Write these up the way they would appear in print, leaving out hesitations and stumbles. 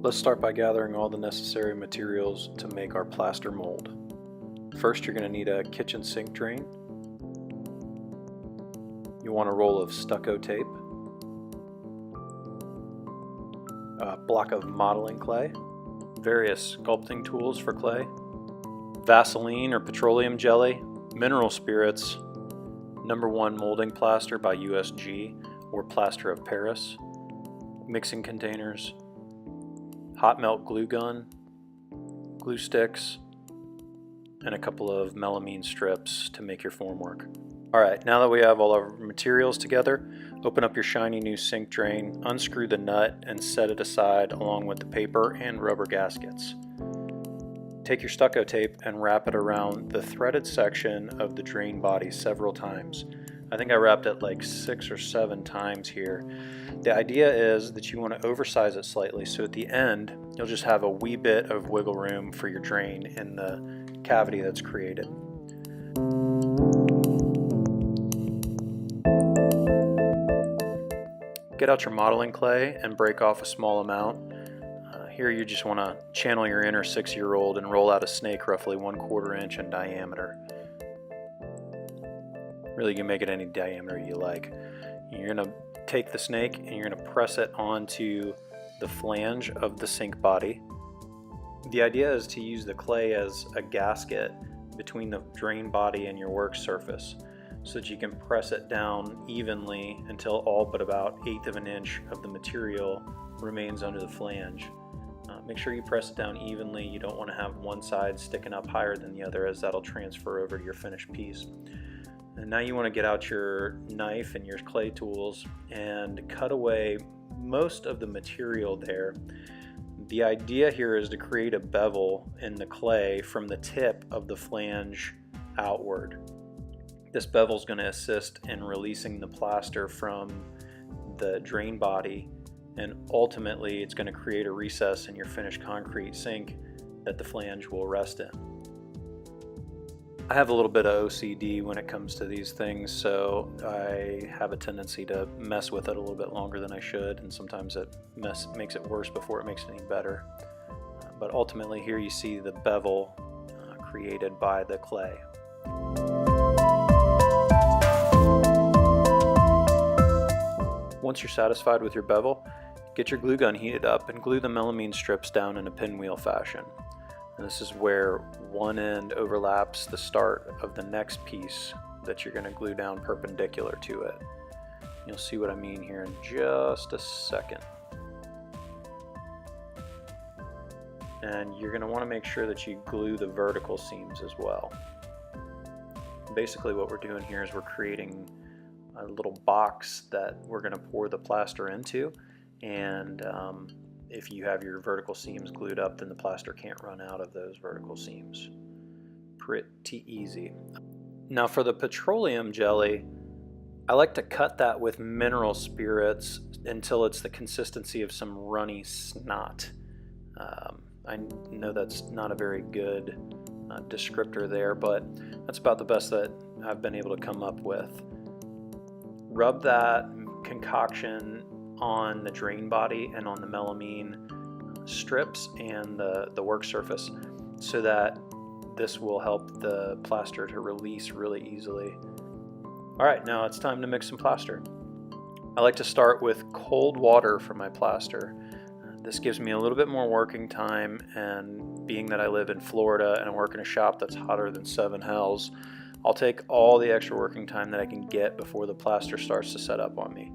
Let's start by gathering all the necessary materials to make our plaster mold. First, you're going to need a kitchen sink drain. You want a roll of stucco tape, a block of modeling clay, various sculpting tools for clay, Vaseline or petroleum jelly, mineral spirits, #1 molding plaster by USG or plaster of Paris, mixing containers, hot melt glue gun, glue sticks, and a couple of melamine strips to make your formwork. Alright, now that we have all our materials together, open up your shiny new sink drain, unscrew the nut, and set it aside along with the paper and rubber gaskets. Take your stucco tape and wrap it around the threaded section of the drain body several times. I think I wrapped it like 6 or 7 times here. The idea is that you want to oversize it slightly so at the end you'll just have a wee bit of wiggle room for your drain in the cavity that's created. Get out your modeling clay and break off a small amount. Here you just want to channel your inner 6-year-old and roll out a snake roughly 1/4 inch in diameter. Really, you can make it any diameter you like. You're going to take the snake and you're going to press it onto the flange of the sink body. The idea is to use the clay as a gasket between the drain body and your work surface so that you can press it down evenly until all but about 1/8 of an inch of the material remains under the flange. Make sure you press it down evenly. You don't want to have one side sticking up higher than the other, as that'll transfer over to your finished piece. And now you want to get out your knife and your clay tools and cut away most of the material there. The idea here is to create a bevel in the clay from the tip of the flange outward. This bevel is going to assist in releasing the plaster from the drain body, and ultimately it's going to create a recess in your finished concrete sink that the flange will rest in. I have a little bit of OCD when it comes to these things, so I have a tendency to mess with it a little bit longer than I should, and sometimes it makes it worse before it makes it any better. But ultimately here you see the bevel created by the clay. Once you're satisfied with your bevel, get your glue gun heated up and glue the melamine strips down in a pinwheel fashion. And this is where one end overlaps the start of the next piece that you're going to glue down perpendicular to it. You'll see what I mean here in just a second. And you're going to want to make sure that you glue the vertical seams as well. Basically what we're doing here is we're creating a little box that we're going to pour the plaster into, and if you have your vertical seams glued up, then the plaster can't run out of those vertical seams. Pretty easy. Now for the petroleum jelly, I like to cut that with mineral spirits until it's the consistency of some runny snot. I know that's not a very good descriptor there, but that's about the best that I've been able to come up with. Rub that concoction on the drain body and on the melamine strips and the work surface so that this will help the plaster to release really easily. Alright, now it's time to mix some plaster. I like to start with cold water for my plaster. This gives me a little bit more working time, and being that I live in Florida and I work in a shop that's hotter than 7 hells, I'll take all the extra working time that I can get before the plaster starts to set up on me.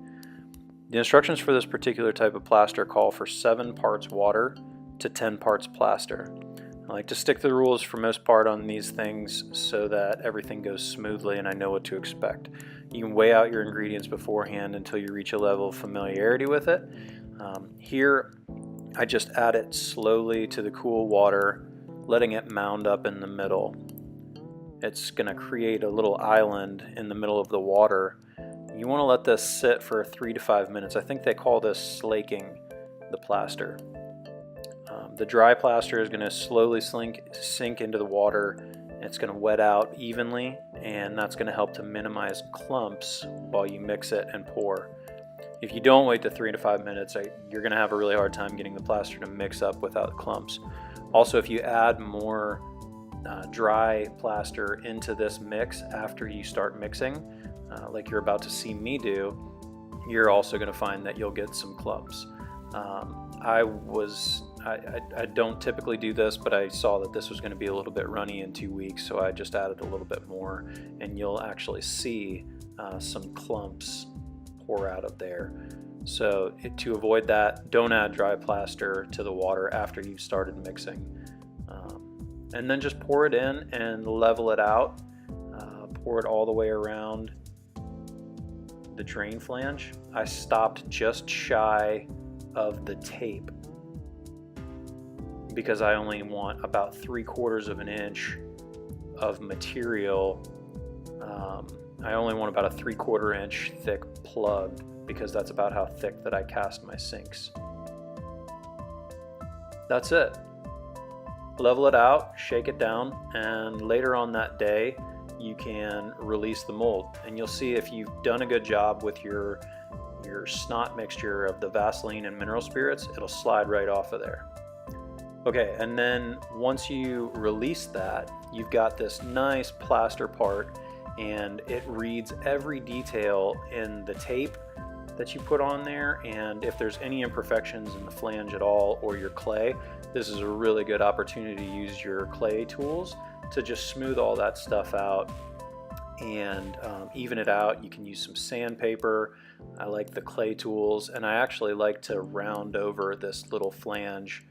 The instructions for this particular type of plaster call for 7 parts water to 10 parts plaster. I like to stick to the rules for most part on these things so that everything goes smoothly and I know what to expect. You can weigh out your ingredients beforehand until you reach a level of familiarity with it. Here I just add it slowly to the cool water, letting it mound up in the middle. It's going to create a little island in the middle of the water. You want to let this sit for 3 to 5 minutes. I think they call this slaking the plaster. The dry plaster is going to slowly sink into the water. It's going to wet out evenly, and that's going to help to minimize clumps while you mix it and pour. If you don't wait the 3 to 5 minutes, you're going to have a really hard time getting the plaster to mix up without clumps. Also, if you add more dry plaster into this mix after you start mixing, like you're about to see me do, you're also going to find that you'll get some clumps. I don't typically do this, but I saw that this was going to be a little bit runny in 2 weeks, so I just added a little bit more, and you'll actually see some clumps pour out of there. So to avoid that, don't add dry plaster to the water after you've started mixing. And then just pour it in and level it out. Pour it all the way around the drain flange. I stopped just shy of the tape because I only want about 3/4 of an inch of material. I only want about a 3/4 inch thick plug because that's about how thick that I cast my sinks. That's it. Level it out, shake it down, and later on that day you can release the mold, and you'll see if you've done a good job with your snot mixture of the Vaseline and mineral spirits, it'll slide right off of there. Okay, and then once you release that, you've got this nice plaster part, and it reads every detail in the tape that you put on there, and if there's any imperfections in the flange at all or your clay, this is a really good opportunity to use your clay tools to just smooth all that stuff out and even it out. You can use some sandpaper. I like the clay tools, and I actually like to round over this little flange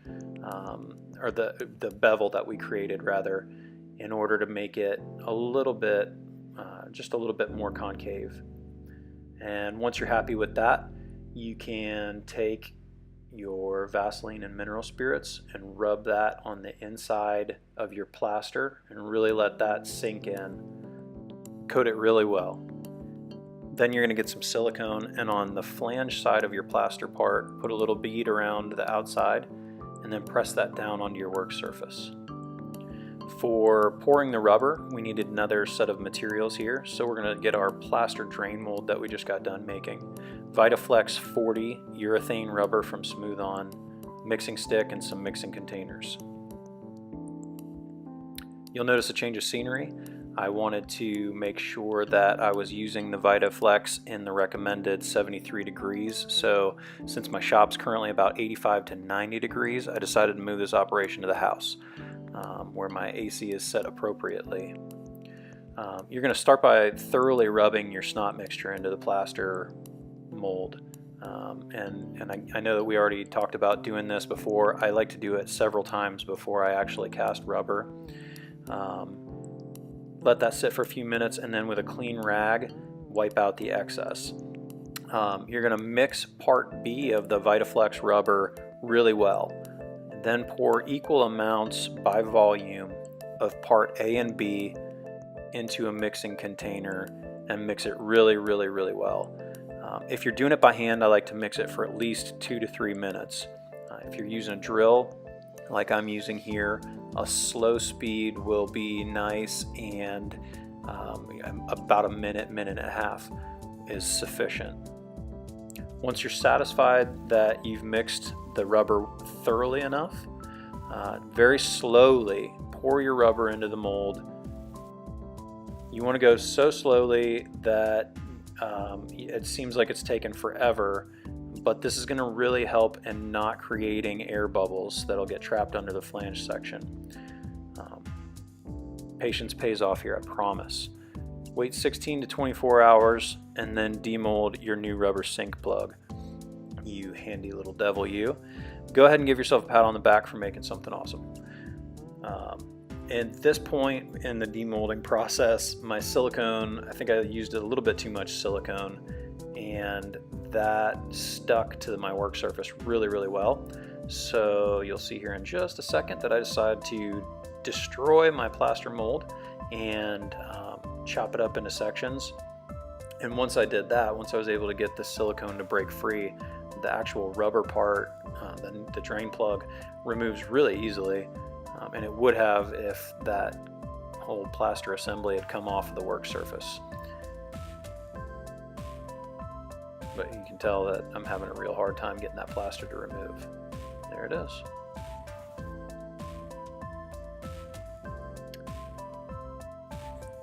or the bevel that we created rather, in order to make it a little bit just a little bit more concave. And once you're happy with that, you can take your Vaseline and mineral spirits and rub that on the inside of your plaster and really let that sink in. Coat it really well. Then you're going to get some silicone, and on the flange side of your plaster part, put a little bead around the outside and then press that down onto your work surface. For pouring the rubber, we needed another set of materials here, so we're going to get our plaster drain mold that we just got done making. Vitaflex 40 urethane rubber from Smooth On, mixing stick, and some mixing containers. You'll notice a change of scenery. I wanted to make sure that I was using the Vitaflex in the recommended 73 degrees, so since my shop's currently about 85 to 90 degrees, I decided to move this operation to the house, where my AC is set appropriately. You're going to start by thoroughly rubbing your snot mixture into the plaster mold. And I know that we already talked about doing this before. I like to do it several times before I actually cast rubber. Let that sit for a few minutes, and then with a clean rag, wipe out the excess. You're going to mix part B of the Vitaflex rubber really well. Then pour equal amounts by volume of part A and B into a mixing container and mix it really, really, really well. If you're doing it by hand, I like to mix it for at least 2 to 3 minutes. If you're using a drill, like I'm using here, a slow speed will be nice, and about a minute, minute and a half is sufficient. Once you're satisfied that you've mixed the rubber thoroughly enough, very slowly pour your rubber into the mold. You want to go so slowly that it seems like it's taken forever, but this is going to really help in not creating air bubbles that'll get trapped under the flange section. Patience pays off here, I promise. Wait 16 to 24 hours and then demold your new rubber sink plug. You handy little devil, you. Go ahead and give yourself a pat on the back for making something awesome. At this point in the demolding process, my silicone, I think I used a little bit too much silicone, and that stuck to my work surface really, really well. So you'll see here in just a second that I decided to destroy my plaster mold and chop it up into sections. And once I did that, once I was able to get the silicone to break free, the actual rubber part, the drain plug, removes really easily, and it would have if that whole plaster assembly had come off of the work surface. But you can tell that I'm having a real hard time getting that plaster to remove. There it is.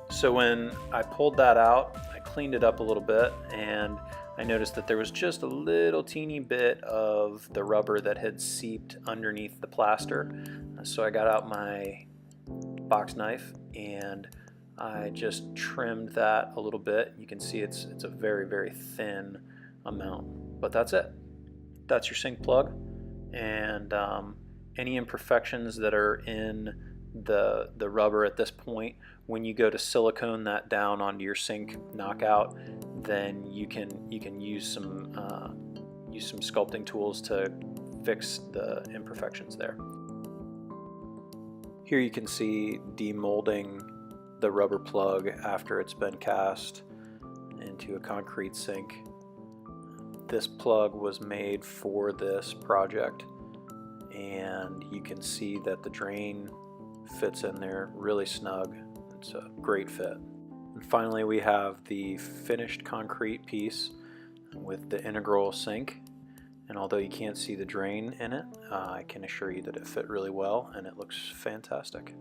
So when I pulled that out, I cleaned it up a little bit, and I noticed that there was just a little teeny bit of the rubber that had seeped underneath the plaster. So I got out my box knife and I just trimmed that a little bit. You can see it's a very, very thin amount, but that's it. That's your sink plug, and any imperfections that are in the rubber at this point, when you go to silicone that down onto your sink knockout, then you can use some sculpting tools to fix the imperfections there. Here you can see demolding the rubber plug after it's been cast into a concrete sink. This plug was made for this project, and you can see that the drain fits in there really snug. It's a great fit. And finally, we have the finished concrete piece with the integral sink, and although you can't see the drain in it, I can assure you that it fit really well and it looks fantastic.